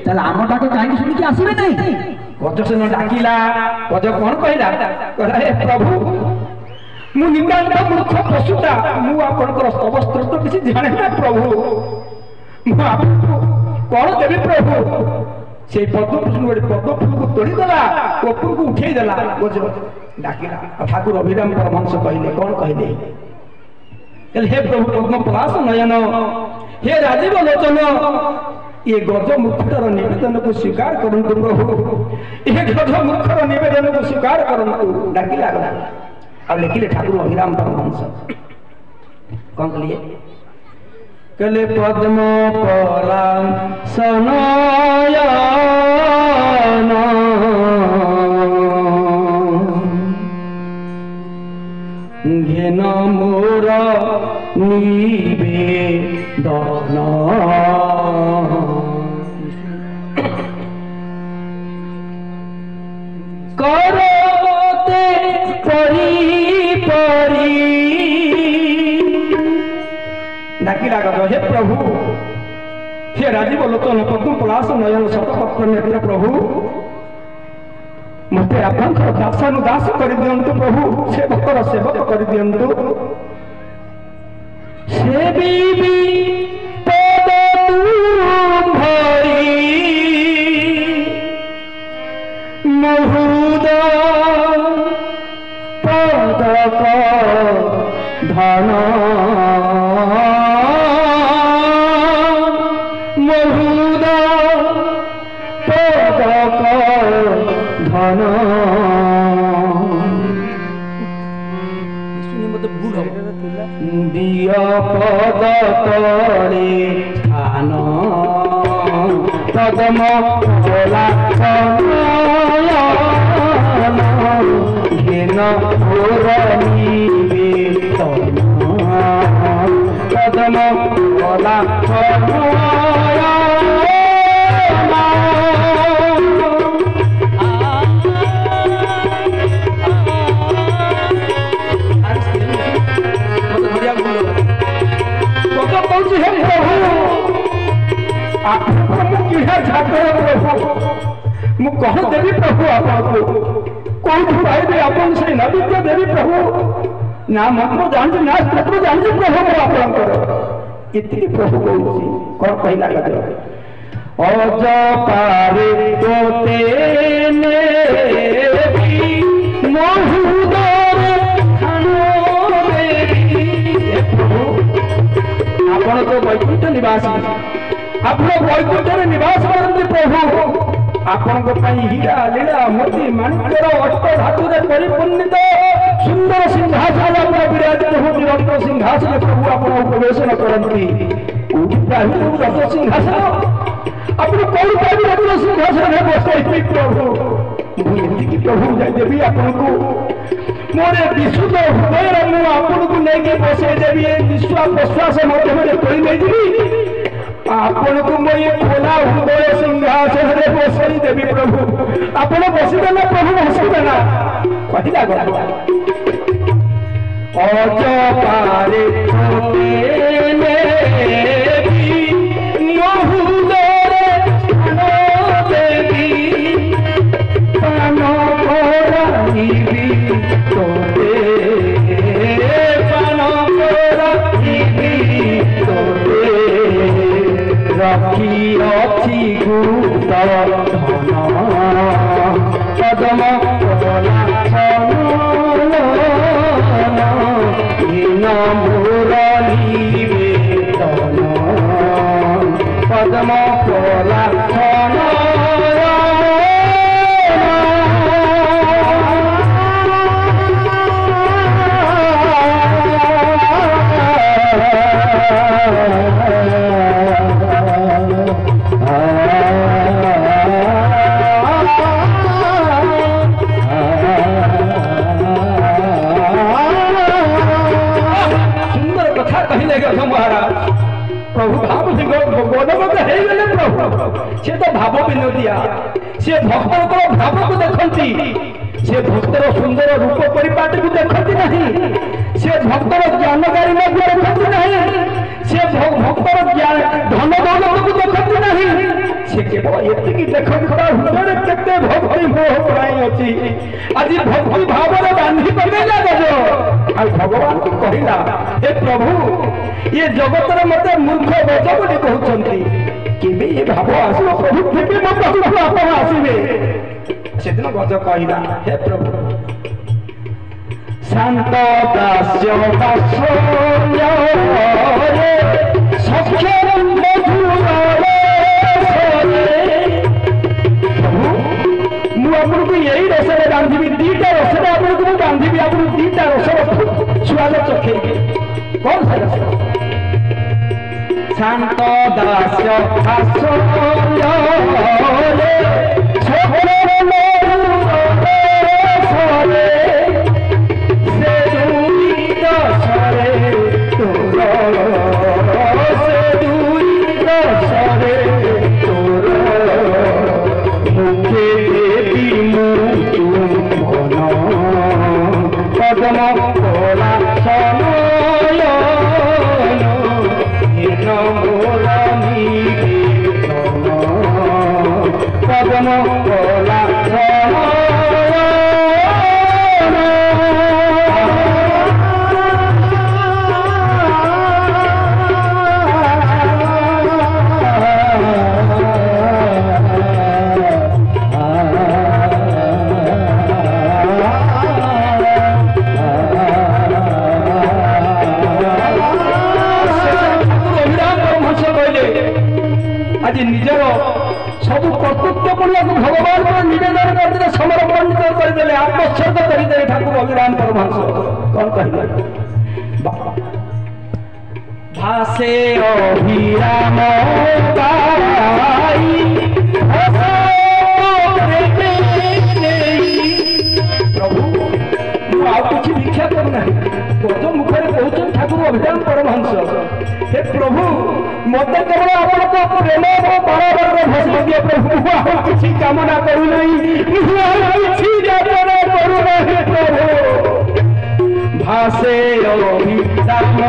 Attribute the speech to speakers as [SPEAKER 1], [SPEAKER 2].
[SPEAKER 1] ତାହେଲେ ଆମ ଡାକ କାହିଁକି ଶୁଣିକି ଆସିବେ ନାହିଁ?
[SPEAKER 2] ଗଜ ସେନ ଡାକିଲା। ଗଜ କଣ କହିଲା? କହିଲା ହେ ପ୍ରଭୁ ମୁଁ ନିତାନ୍ତ ମୂର୍ଖ ପଶୁଟା, ମୁଁ ଆପଣଙ୍କର ଅବସ୍ତ୍ର କିଛି ଜାଣେ ନା ପ୍ରଭୁ, ମୁଁ ଆପଣଙ୍କୁ କଣ ଦେବି ପ୍ରଭୁ? ସେଇ ପଦ୍ମଫୁଲ ଗୋଟେ ପଦ୍ମଫୁଲକୁ ତୋଳିଦେଲା, ଉପରକୁ ଉଠେଇ ଦେଲା। ଗଜ ଡାକିଲା। ଠାକୁର ଅଭିରାମ ପରମହଂସ କହିଲେ, କଣ କହିଲେ? हे प्रभु पद्म पलाश नयन, हे राजीव लोचन, ये गज मूर्खर निवेदन को स्वीकार करंतु प्रभु, ये गज मूर्खर निवेदन को स्वीकार करंतु। डाकिला और लिखिले ठाकुर अभिराम परमहंस कौन कहलिए? कहले पद्म पलाश नयन घेन मोर निवेदन, करते परी परी। डाकिला गज, हे प्रभु, हे राजीव लोचन पद्म पलाश नयन शतपत्र नेत्र प्रभु, मत आपंकर दासानुदास कर दियंतु प्रभु, सेवकर सेवक कर दियंतु। सेवी पद भरी महुद पदक धन, महुद पदक धन। दिय पद तले स्थान, पद्म पलाश नयन घेन मोर निवेदन, पद्म पलाश मु कह देवी प्रभु, आपको कौन पाइबे आपन से नैवेद्य देवी प्रभु, ना मंत्र जानते ना स्तोत्र जानते प्रभु आपंकर इतनी प्रभु कहूँ कौन कहला गज अज पारे तोते आपण तो वैकुंठ निवासी, आपण वैकुंठ निवास करते प्रभु, आपण हीरा लीला मोती माणिक्यर अष्ट धातु परिपूर्णित सुंदर सिंहासन विराजित होती रत्न सिंहासन प्रभु आप प्रवेशन करती। रत्न सिंहासन आप कौन पाइबे? रत्न सिंहासन बसई प्रभु, मुझे प्रभु देवी आपन को मोरे विशुद्ध हृदय मुझे नहीं बसई देवी, निश्वास प्रश्वास मध्य खोली देवी आपण को मैं खोला हृदय सिंहासन बसई देवी प्रभु, आपण बसबे ना प्रभु, बसबे ना कहला गला अज पारे रखी अच्छी गुप्त धन, पद्म पलाश नयन मोर निवेदन, पद्म पलाश प्रभु भाव गोदमत हो गले प्रभु, से तो भाव विनोदिया, से भक्तर को भाव को देखती, से भक्तर सुंदर रूप परिपाटी को देखती नहीं, से भक्तर ज्ञानकारी देखती नहीं, से भक्तर धन दौलत को देखती नहीं, से केवल एतिकी देखो ता हृदय केते भक्ति मोह प्राय अछि आज भक्ति भाव रे बांधी पड़े ना गजो आ भगवान को कहिला हे प्रभु ये जगत रे मते मूर्ख गज बोली कहउछंती केबे ये भाव आसो प्रभु केबे मो पाखु आपण आसीबे सेदिन गज कहिला हे प्रभु शांत दास्य दास्य रे सख्य मधुर आपको यही रस बांधि दीटा रस आपको बांधि आपको दीटा रस छुआले चखे कौन सा रस शांत दास्य सब कर्तृत्व भगवान को निवेदन करते समर्पणित करदे आत्मोत्सर्ग करदे ठाकुर अभिराम परमहंस कौन कहले भासे अभिराम प्रभु मु आ किसी भिक्षा करना गज मुखरे कहते ठाकुर अभिराम परमहंस हे प्रभु मत केवल आपको प्रेम और बराबर भस्म दिए प्रभु किसी कामना करू नहीं किसी याचना करू नहीं प्रभु भासे अभिराम